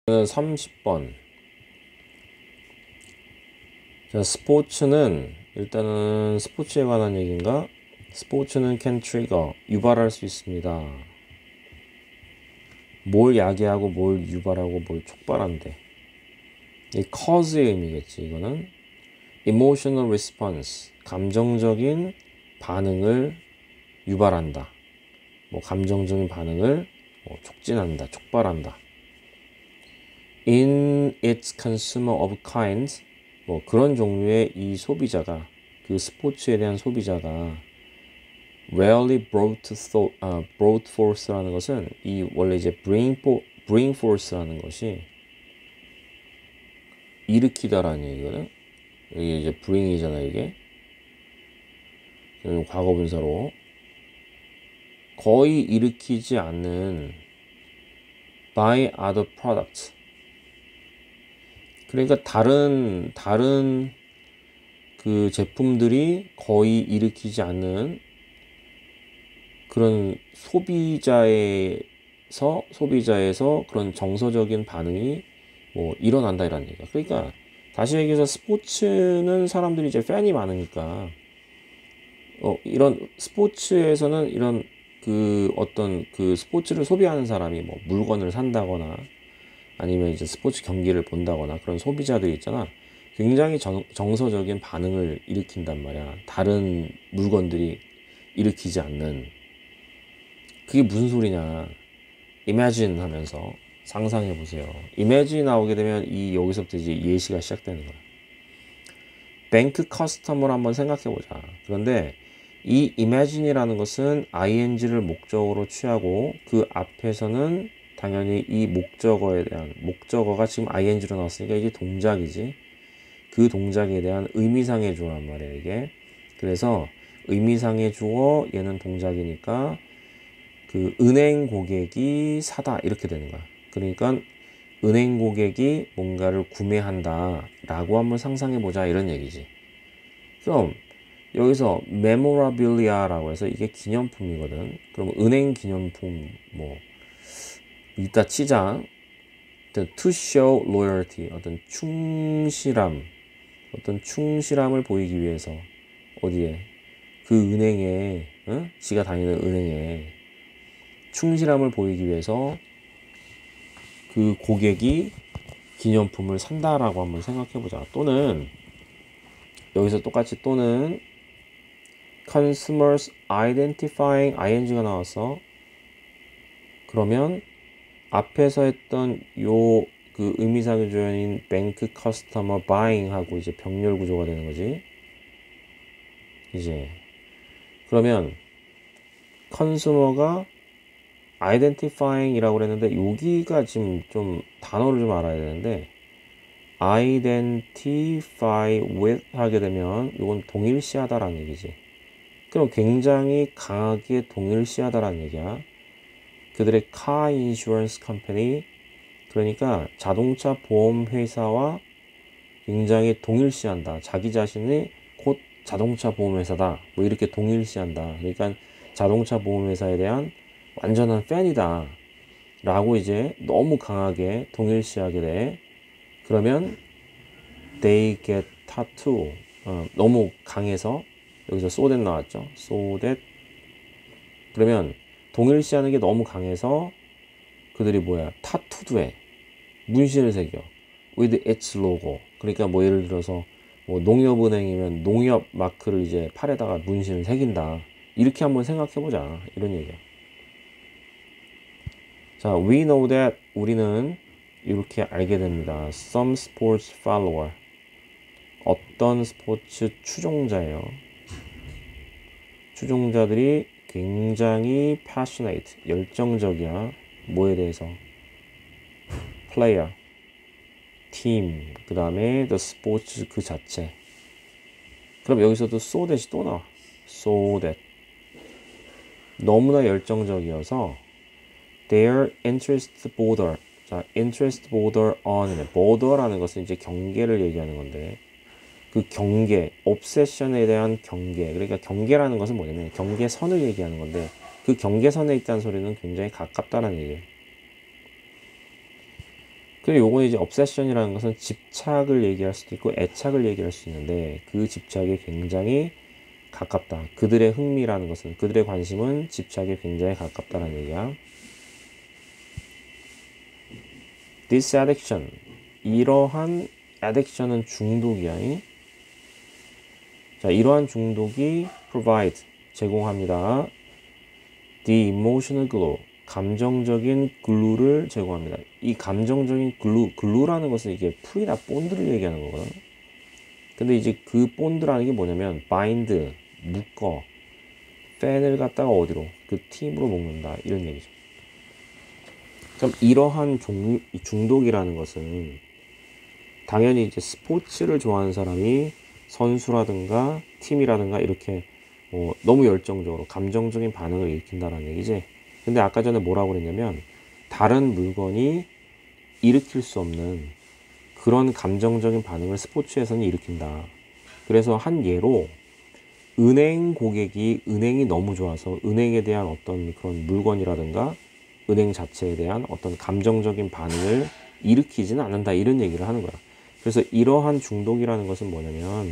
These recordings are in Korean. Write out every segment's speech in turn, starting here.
30번. 자, 스포츠는 일단은 스포츠에 관한 얘기인가? 스포츠는 can trigger, 유발할 수 있습니다. 뭘 야기하고 뭘 유발하고 뭘 촉발한대. 이 cause의 의미겠지. 이거는 emotional response, 감정적인 반응을 유발한다. 뭐 감정적인 반응을 촉진한다, 촉발한다. In its consumer of kind, 뭐 그런 종류의 이 소비자가, 그 스포츠에 대한 소비자가 rarely brought forth라는 것은 이 원래 이제 bring forth라는 것이 일으키다라는 얘기거든. 이게 이제 bring이잖아. 이게 과거분사로 거의 일으키지 않는 by other products. 그러니까 다른 그 제품들이 거의 일으키지 않는 그런 소비자에서 그런 정서적인 반응이 뭐 일어난다 이라는 얘기야. 그러니까 다시 얘기해서 스포츠는 사람들이 이제 팬이 많으니까 이런 스포츠에서는 이런 그 어떤 그 스포츠를 소비하는 사람이 뭐 물건을 산다거나 아니면 이제 스포츠 경기를 본다거나 그런 소비자들이 있잖아. 굉장히 정서적인 반응을 일으킨단 말이야. 다른 물건들이 일으키지 않는. 그게 무슨 소리냐. imagine 하면서 상상해 보세요. imagine 나오게 되면 여기서부터 이제 예시가 시작되는 거야. 뱅크 커스터머를 한번 생각해 보자. 그런데 이 imagine이라는 것은 ing를 목적어로 취하고 그 앞에서는 당연히 이 목적어가 지금 ing로 나왔으니까 이게 동작이지. 그 동작에 대한 의미상의 주어란 말이야, 이게. 그래서 의미상의 주어, 얘는 동작이니까 그 은행 고객이 사다 이렇게 되는 거야. 그러니까 은행 고객이 뭔가를 구매한다 라고 한번 상상해 보자 이런 얘기지. 그럼 여기서 memorabilia라고 해서 이게 기념품이거든. 그럼 은행 기념품 뭐 이따 치자. to show loyalty, 어떤 충실함을 보이기 위해서 어디에 그 은행에 지가 다니는 은행에 충실함을 보이기 위해서 그 고객이 기념품을 산다라고 한번 생각해보자. 또는 여기서 똑같이 또는 consumers identifying ing가 나왔어. 그러면 앞에서 했던 그 의미상의 조연인 bank customer buying 하고 이제 병렬 구조가 되는 거지. 이제 그러면 consumer가 identifying이라고 그랬는데 여기가 지금 좀 단어를 좀 알아야 되는데 identify with 하게 되면 이건 동일시하다라는 얘기지. 그럼 굉장히 강하게 동일시하다라는 얘기야. 그들의 car insurance company, 그러니까 자동차 보험 회사와 굉장히 동일시한다. 자기 자신이 곧 자동차 보험 회사다. 뭐 이렇게 동일시한다. 그러니까 자동차 보험 회사에 대한 완전한 팬이다 라고 이제 너무 강하게 동일시하게 돼. 그러면 they get tattoo, 너무 강해서 여기서 so that 나왔죠. so that. 그러면 동일시하는 게 너무 강해서 그들이 뭐야, 타투도 해. 문신을 새겨. with its logo. 그러니까 뭐 예를 들어서 뭐 농협은행이면 농협 마크를 이제 팔에다가 문신을 새긴다. 이렇게 한번 생각해보자. 이런 얘기야. 자, we know that, 우리는 이렇게 알게 됩니다. Some sports follower, 어떤 스포츠 추종자예요. 추종자들이 굉장히 passionate, 열정적이야. 뭐에 대해서? player, team, 그 다음에 the sports 그 자체. 그럼 여기서도 so that이 또 나와. so that. 너무나 열정적이어서 their interest border. 자, interest border on. border라는 것은 이제 경계를 얘기하는 건데 그 경계, obsession에 대한 경계. 그러니까 경계라는 것은 뭐냐면 경계선을 얘기하는 건데 그 경계선에 있다는 소리는 굉장히 가깝다는 얘기예요. 그리고 요거는 이제 obsession이라는 것은 집착을 얘기할 수도 있고 애착을 얘기할 수 있는데 그 집착이 굉장히 가깝다. 그들의 흥미라는 것은 그들의 관심은 집착에 굉장히 가깝다는 얘기야. This addiction, 이러한 addiction은 중독이야. 자, 이러한 중독이 provide, 제공합니다. The emotional glue, 감정적인 글루를 제공합니다. 이 감정적인 글루라는 것은 이게 풀이나 본드를 얘기하는 거거든. 근데 이제 그 본드라는 게 뭐냐면 bind, 묶어, 팬을 갖다가 어디로? 그 팀으로 묶는다. 이런 얘기죠. 그럼 이러한 중독이라는 것은 당연히 이제 스포츠를 좋아하는 사람이 선수라든가 팀이라든가 이렇게 너무 열정적으로 감정적인 반응을 일으킨다는 얘기지. 근데 아까 전에 뭐라고 그랬냐면 다른 물건이 일으킬 수 없는 그런 감정적인 반응을 스포츠에서는 일으킨다. 그래서 한 예로 은행 고객이 은행이 너무 좋아서 은행에 대한 어떤 그런 물건이라든가 은행 자체에 대한 어떤 감정적인 반응을 일으키지는 않는다. 이런 얘기를 하는 거야. 그래서 이러한 중독이라는 것은 뭐냐면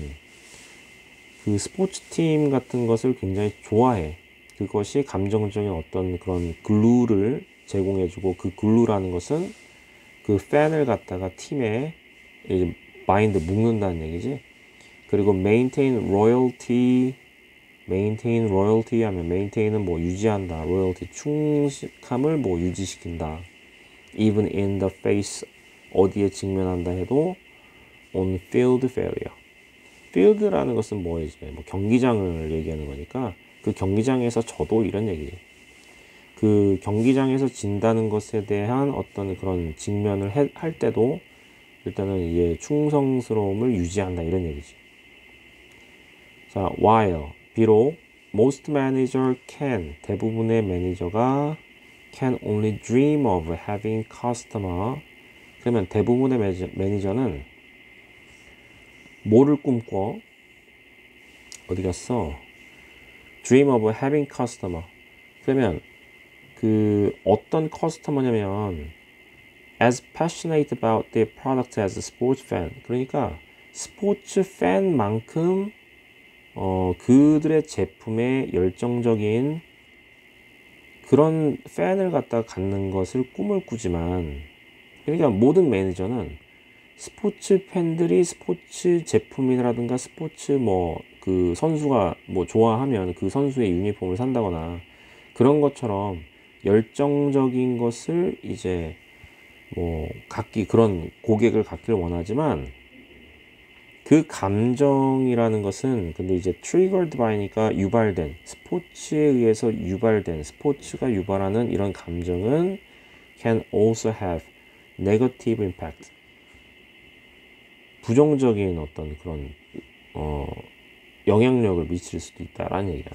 그 스포츠팀 같은 것을 굉장히 좋아해. 그것이 감정적인 어떤 그런 글루를 제공해주고 그 글루라는 것은 그 팬을 갖다가 팀에 마인드 묶는다는 얘기지. 그리고 maintain royalty 하면 maintain은 뭐 유지한다, royalty 충실함을 뭐 유지시킨다. even in the face, 어디에 직면한다 해도 on field failure. field라는 것은 뭐 이제 뭐 경기장을 얘기하는 거니까 그 경기장에서 져도 이런 얘기지. 그 경기장에서 진다는 것에 대한 어떤 그런 직면을 할 때도 일단은 이게 충성스러움을 유지한다 이런 얘기지. 자, while 비록 most manager can, 대부분의 매니저가 can only dream of having customer. 그러면 대부분의 매니저는 뭐를 꿈꿔? 어디 갔어? dream of having customer. 그러면 그 어떤 커스터머냐면 as passionate about their product as a sports fan. 그러니까 스포츠 팬만큼 그들의 제품에 열정적인 그런 팬을 갖는 것을 꿈을 꾸지만, 그러니까 모든 매니저는 스포츠 팬들이 스포츠 제품이라든가 스포츠 뭐 그 선수가 뭐 좋아하면 그 선수의 유니폼을 산다거나 그런 것처럼 열정적인 것을 이제 뭐 그런 고객을 갖기를 원하지만 그 감정이라는 것은 근데 이제 triggered by니까 유발된, 스포츠에 의해서 유발된, 스포츠가 유발하는 이런 감정은 can also have negative impact, 부정적인 어떤 그런 영향력을 미칠 수도 있다라는 얘기야.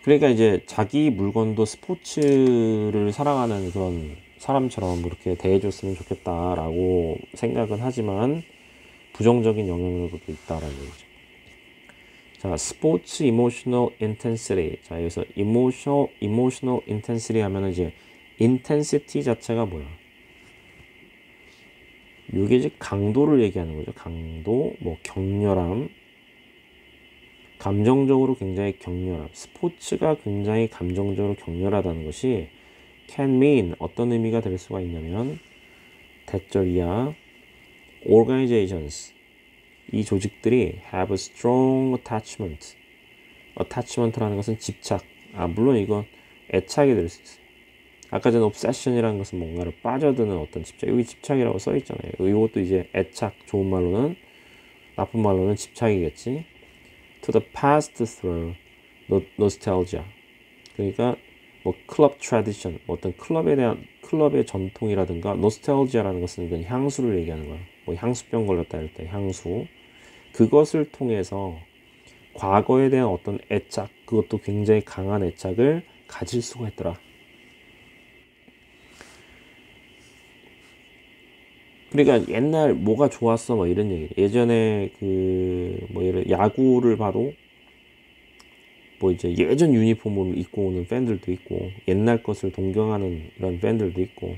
그러니까 이제 자기 물건도 스포츠를 사랑하는 그런 사람처럼 그렇게 대해줬으면 좋겠다라고 생각은 하지만 부정적인 영향력도 있다라는 얘기죠. 자, 스포츠 이모셔널 인텐시티. 자, 여기서 이모셔널 인텐시티 하면은 이제 인텐시티 자체가 뭐야? 이게 이제 강도를 얘기하는 거죠. 강도, 뭐 격렬함, 감정적으로 굉장히 격렬함. 스포츠가 굉장히 감정적으로 격렬하다는 것이 can mean 어떤 의미가 될 수가 있냐면 대절이야. organizations, 이 조직들이 have a strong attachment. attachment라는 것은 집착. 물론 이건 애착이 될 수 있어요. 아까 전에 obsession이라는 것은 뭔가를 빠져드는 어떤 집착. 여기 집착이라고 써 있잖아요. 이것도 이제 애착, 좋은 말로는, 나쁜 말로는 집착이겠지. to the past through nostalgia. 그러니까 뭐 클럽 트래디션, 어떤 클럽에 대한 클럽의 전통이라든가 nostalgia라는 것은 이건 향수를 얘기하는 거야. 뭐 향수병 걸렸다 할 때 향수. 그것을 통해서 과거에 대한 어떤 애착, 그것도 굉장히 강한 애착을 가질 수가 있더라. 그러니까 옛날 뭐가 좋았어 뭐 이런 얘기. 예전에 그 뭐 예를 야구를 봐도 뭐 이제 예전 유니폼을 입고 오는 팬들도 있고 옛날 것을 동경하는 이런 팬들도 있고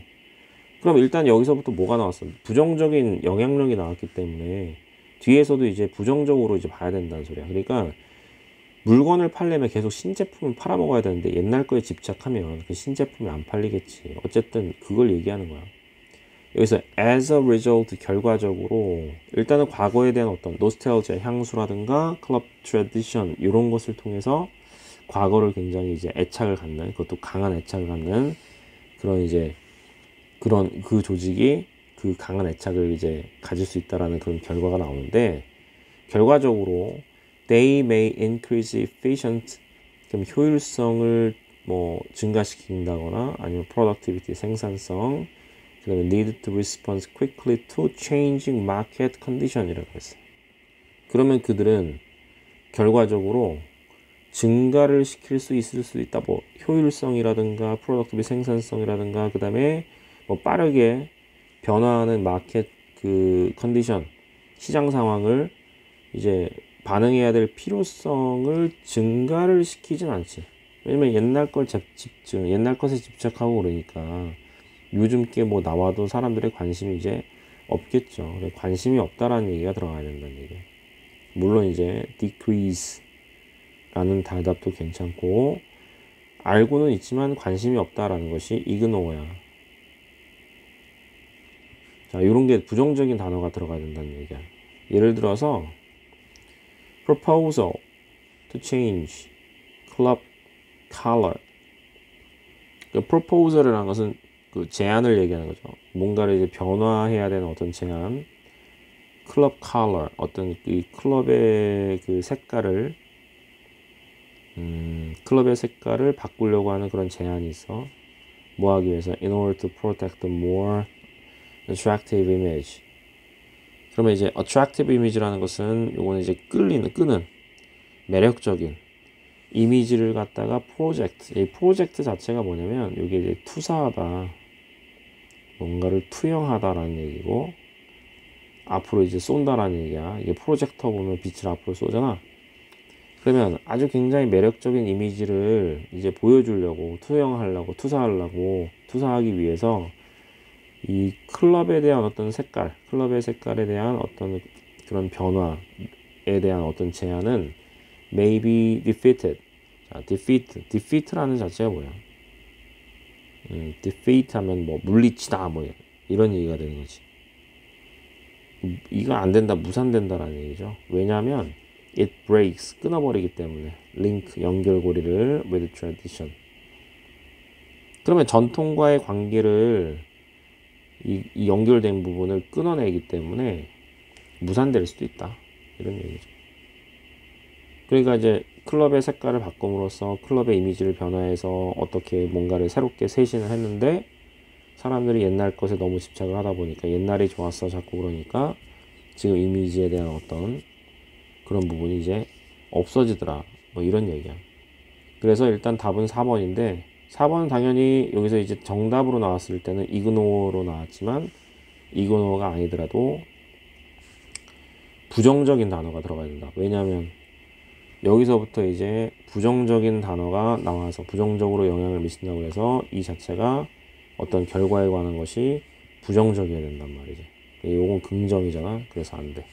그럼 일단 여기서부터 뭐가 나왔어? 부정적인 영향력이 나왔기 때문에 뒤에서도 이제 부정적으로 이제 봐야 된다는 소리야. 그러니까 물건을 팔려면 계속 신제품을 팔아먹어야 되는데 옛날 거에 집착하면 그 신제품이 안 팔리겠지. 어쨌든 그걸 얘기하는 거야. 여기서 as a result 결과적으로 일단은 과거에 대한 어떤 노스텔지아 향수라든가 클럽 트래디션 이런 것을 통해서 과거를 굉장히 이제 애착을 갖는, 그것도 강한 애착을 갖는 그런 이제 그런 그 조직이 그 강한 애착을 이제 가질 수 있다라는 그런 결과가 나오는데, 결과적으로 they may increase efficient, 그럼 효율성을 뭐 증가시킨다거나 아니면 productivity 생산성, 그다음에 need to respond quickly to changing market condition이라고 했어요. 그러면 그들은 결과적으로 증가를 시킬 수 있을 수 있다. 뭐 효율성이라든가 productivity 생산성이라든가 그다음에 뭐 빠르게 변화하는 마켓 그 컨디션, 시장 상황을 이제 반응해야 될 필요성을 증가를 시키진 않지. 왜냐면 옛날 옛날 것에 집착하고 그러니까 요즘 게 뭐 나와도 사람들의 관심이 이제 없겠죠. 관심이 없다라는 얘기가 들어가야 된다는 얘기야. 물론 이제 decrease라는 대답도 괜찮고 알고는 있지만 관심이 없다라는 것이 ignore야. 자, 이런 게 부정적인 단어가 들어가야 된다는 얘기야. 예를 들어서 proposal to change club color. 그 proposal이라는 것은 그 제안을 얘기하는 거죠. 뭔가를 이제 변화해야 되는 어떤 제안. 클럽 컬러, 어떤 이 클럽의 그 색깔을 바꾸려고 하는 그런 제안이 있어. 뭐 하기 위해서? In order to protect a more attractive image. 그러면 이제 attractive image라는 것은 요거는 이제 끄는 매력적인 이미지를 갖다가 프로젝트. 이 프로젝트 자체가 뭐냐면 이게 이제 투사하다, 뭔가를 투영하다라는 얘기고, 앞으로 이제 쏜다라는 얘기야. 이게 프로젝터 보면 빛을 앞으로 쏘잖아. 그러면 아주 굉장히 매력적인 이미지를 이제 보여주려고, 투영하려고, 투사하기 위해서 이 클럽에 대한 어떤 색깔, 클럽의 색깔에 대한 어떤 그런 변화에 대한 어떤 제안은 may be defeated. 자, defeat라는 자체가 뭐야? defeat 하면 뭐 물리치다 뭐 이런 얘기가 되는 거지. 이거 안 된다, 무산된다라는 얘기죠. 왜냐하면 it breaks, 끊어버리기 때문에. link, 연결고리를 with tradition. 그러면 전통과의 관계를 이 연결된 부분을 끊어내기 때문에 무산될 수도 있다, 이런 얘기죠. 그러니까 이제 클럽의 색깔을 바꿈으로써 클럽의 이미지를 변화해서 어떻게 뭔가를 새롭게 쇄신을 했는데, 사람들이 옛날 것에 너무 집착을 하다 보니까 옛날이 좋았어 자꾸 그러니까 지금 이미지에 대한 어떤 그런 부분이 이제 없어지더라, 뭐 이런 얘기야. 그래서 일단 답은 4번인데 4번은 당연히 여기서 이제 정답으로 나왔을 때는 이그노어로 나왔지만 이그노어가 아니더라도 부정적인 단어가 들어가야 된다. 왜냐하면 여기서부터 이제 부정적인 단어가 나와서 부정적으로 영향을 미친다고 해서 이 자체가 어떤 결과에 관한 것이 부정적이어야 된단 말이지. 요건 긍정이잖아. 그래서 안 돼.